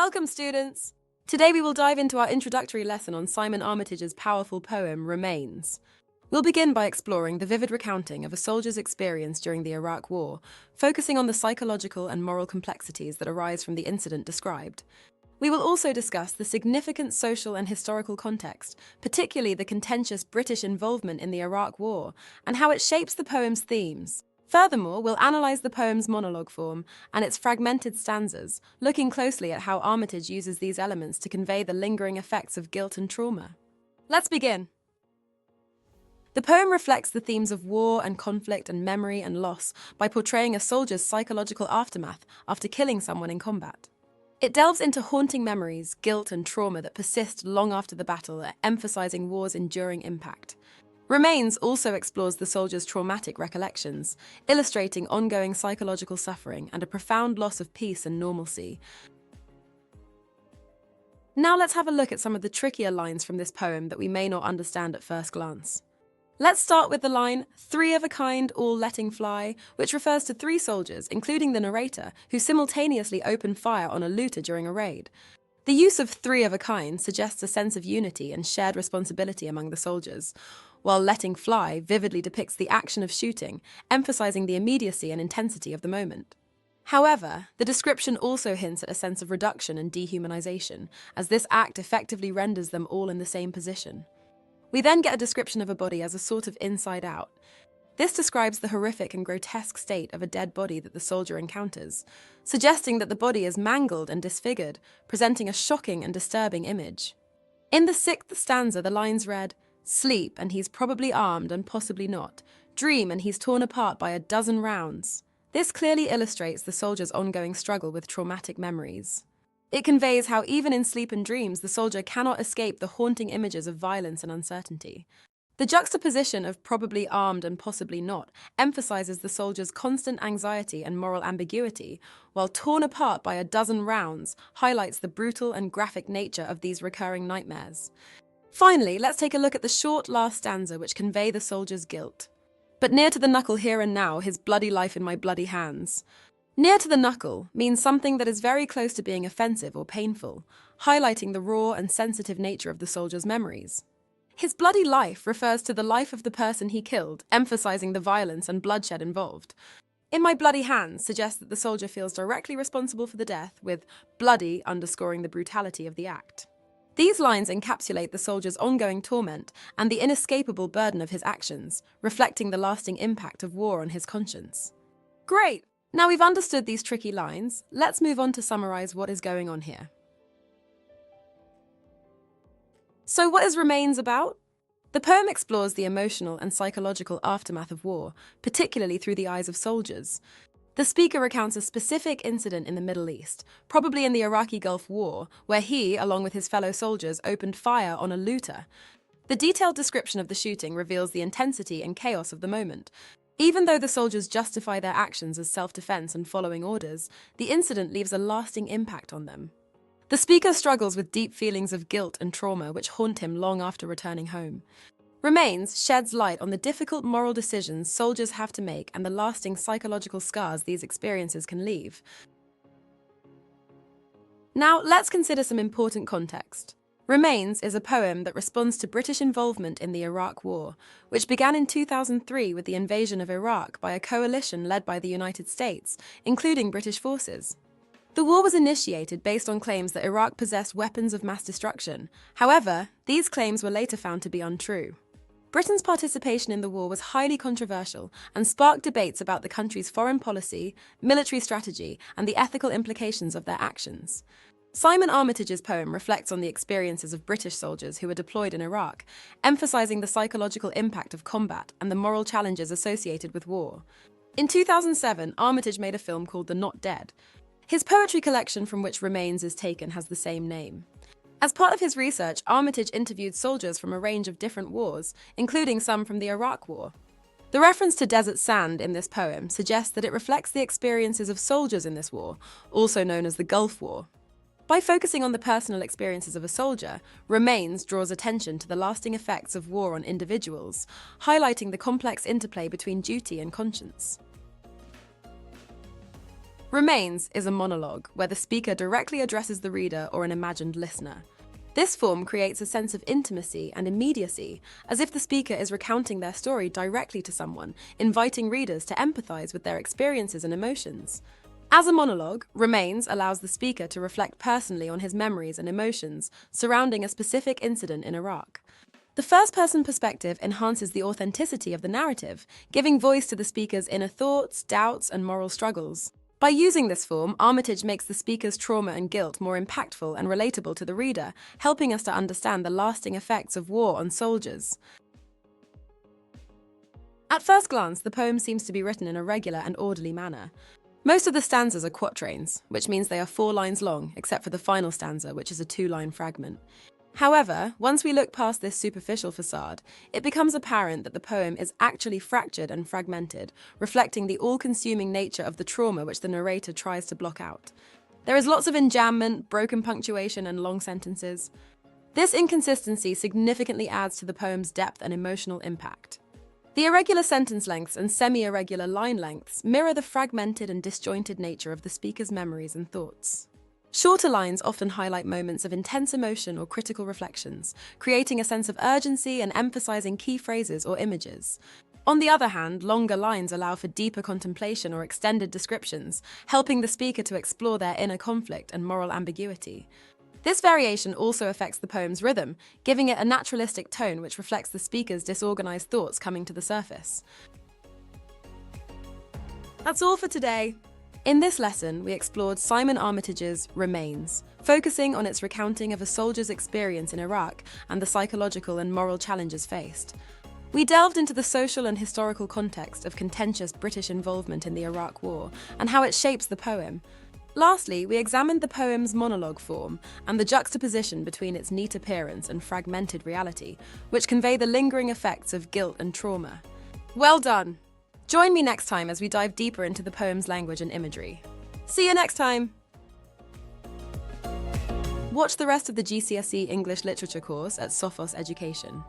Welcome, students! Today we will dive into our introductory lesson on Simon Armitage's powerful poem, Remains. We'll begin by exploring the vivid recounting of a soldier's experience during the Iraq War, focusing on the psychological and moral complexities that arise from the incident described. We will also discuss the significant social and historical context, particularly the contentious British involvement in the Iraq War, and how it shapes the poem's themes. Furthermore, we'll analyse the poem's monologue form and its fragmented stanzas, looking closely at how Armitage uses these elements to convey the lingering effects of guilt and trauma. Let's begin. The poem reflects the themes of war and conflict and memory and loss by portraying a soldier's psychological aftermath after killing someone in combat. It delves into haunting memories, guilt and trauma that persist long after the battle, emphasising war's enduring impact. Remains also explores the soldier's traumatic recollections, illustrating ongoing psychological suffering and a profound loss of peace and normalcy. Now let's have a look at some of the trickier lines from this poem that we may not understand at first glance. Let's start with the line, "Three of a kind, all letting fly," which refers to three soldiers, including the narrator, who simultaneously open fire on a looter during a raid. The use of three of a kind suggests a sense of unity and shared responsibility among the soldiers, while letting fly vividly depicts the action of shooting, emphasizing the immediacy and intensity of the moment. However, the description also hints at a sense of reduction and dehumanization, as this act effectively renders them all in the same position. We then get a description of a body as a sort of inside out. This describes the horrific and grotesque state of a dead body that the soldier encounters, suggesting that the body is mangled and disfigured, presenting a shocking and disturbing image. In the sixth stanza, the lines read, "Sleep, and he's probably armed and possibly not. Dream, and he's torn apart by a dozen rounds." This clearly illustrates the soldier's ongoing struggle with traumatic memories. It conveys how even in sleep and dreams, the soldier cannot escape the haunting images of violence and uncertainty. The juxtaposition of probably armed and possibly not emphasizes the soldier's constant anxiety and moral ambiguity, while torn apart by a dozen rounds highlights the brutal and graphic nature of these recurring nightmares. Finally, let's take a look at the short last stanza which convey the soldier's guilt. "But near to the knuckle here and now, his bloody life in my bloody hands." Near to the knuckle means something that is very close to being offensive or painful, highlighting the raw and sensitive nature of the soldier's memories. His bloody life refers to the life of the person he killed, emphasizing the violence and bloodshed involved. "In my bloody hands" suggests that the soldier feels directly responsible for the death, with "bloody" underscoring the brutality of the act. These lines encapsulate the soldier's ongoing torment and the inescapable burden of his actions, reflecting the lasting impact of war on his conscience. Great! Now we've understood these tricky lines, let's move on to summarize what is going on here. So what is Remains about? The poem explores the emotional and psychological aftermath of war, particularly through the eyes of soldiers. The speaker recounts a specific incident in the Middle East, probably in the Iraqi Gulf War, where he, along with his fellow soldiers, opened fire on a looter. The detailed description of the shooting reveals the intensity and chaos of the moment. Even though the soldiers justify their actions as self-defense and following orders, the incident leaves a lasting impact on them. The speaker struggles with deep feelings of guilt and trauma which haunt him long after returning home. Remains sheds light on the difficult moral decisions soldiers have to make and the lasting psychological scars these experiences can leave. Now, let's consider some important context. Remains is a poem that responds to British involvement in the Iraq War, which began in 2003 with the invasion of Iraq by a coalition led by the United States, including British forces. The war was initiated based on claims that Iraq possessed weapons of mass destruction. However, these claims were later found to be untrue. Britain's participation in the war was highly controversial and sparked debates about the country's foreign policy, military strategy, and the ethical implications of their actions. Simon Armitage's poem reflects on the experiences of British soldiers who were deployed in Iraq, emphasizing the psychological impact of combat and the moral challenges associated with war. In 2007, Armitage made a film called The Not Dead. His poetry collection from which Remains is taken has the same name. As part of his research, Armitage interviewed soldiers from a range of different wars, including some from the Iraq War. The reference to desert sand in this poem suggests that it reflects the experiences of soldiers in this war, also known as the Gulf War. By focusing on the personal experiences of a soldier, Remains draws attention to the lasting effects of war on individuals, highlighting the complex interplay between duty and conscience. Remains is a monologue, where the speaker directly addresses the reader or an imagined listener. This form creates a sense of intimacy and immediacy, as if the speaker is recounting their story directly to someone, inviting readers to empathize with their experiences and emotions. As a monologue, Remains allows the speaker to reflect personally on his memories and emotions surrounding a specific incident in Iraq. The first-person perspective enhances the authenticity of the narrative, giving voice to the speaker's inner thoughts, doubts, and moral struggles. By using this form, Armitage makes the speaker's trauma and guilt more impactful and relatable to the reader, helping us to understand the lasting effects of war on soldiers. At first glance, the poem seems to be written in a regular and orderly manner. Most of the stanzas are quatrains, which means they are 4 lines long, except for the final stanza, which is a 2-line fragment. However, once we look past this superficial facade, it becomes apparent that the poem is actually fractured and fragmented, reflecting the all-consuming nature of the trauma which the narrator tries to block out. There is lots of enjambment, broken punctuation, and long sentences. This inconsistency significantly adds to the poem's depth and emotional impact. The irregular sentence lengths and semi-irregular line lengths mirror the fragmented and disjointed nature of the speaker's memories and thoughts. Shorter lines often highlight moments of intense emotion or critical reflections, creating a sense of urgency and emphasizing key phrases or images. On the other hand, longer lines allow for deeper contemplation or extended descriptions, helping the speaker to explore their inner conflict and moral ambiguity. This variation also affects the poem's rhythm, giving it a naturalistic tone which reflects the speaker's disorganized thoughts coming to the surface. That's all for today. In this lesson, we explored Simon Armitage's Remains, focusing on its recounting of a soldier's experience in Iraq and the psychological and moral challenges faced. We delved into the social and historical context of contentious British involvement in the Iraq War and how it shapes the poem. Lastly, we examined the poem's monologue form and the juxtaposition between its neat appearance and fragmented reality, which convey the lingering effects of guilt and trauma. Well done! Join me next time as we dive deeper into the poem's language and imagery. See you next time! Watch the rest of the GCSE English Literature course at Sophos Education.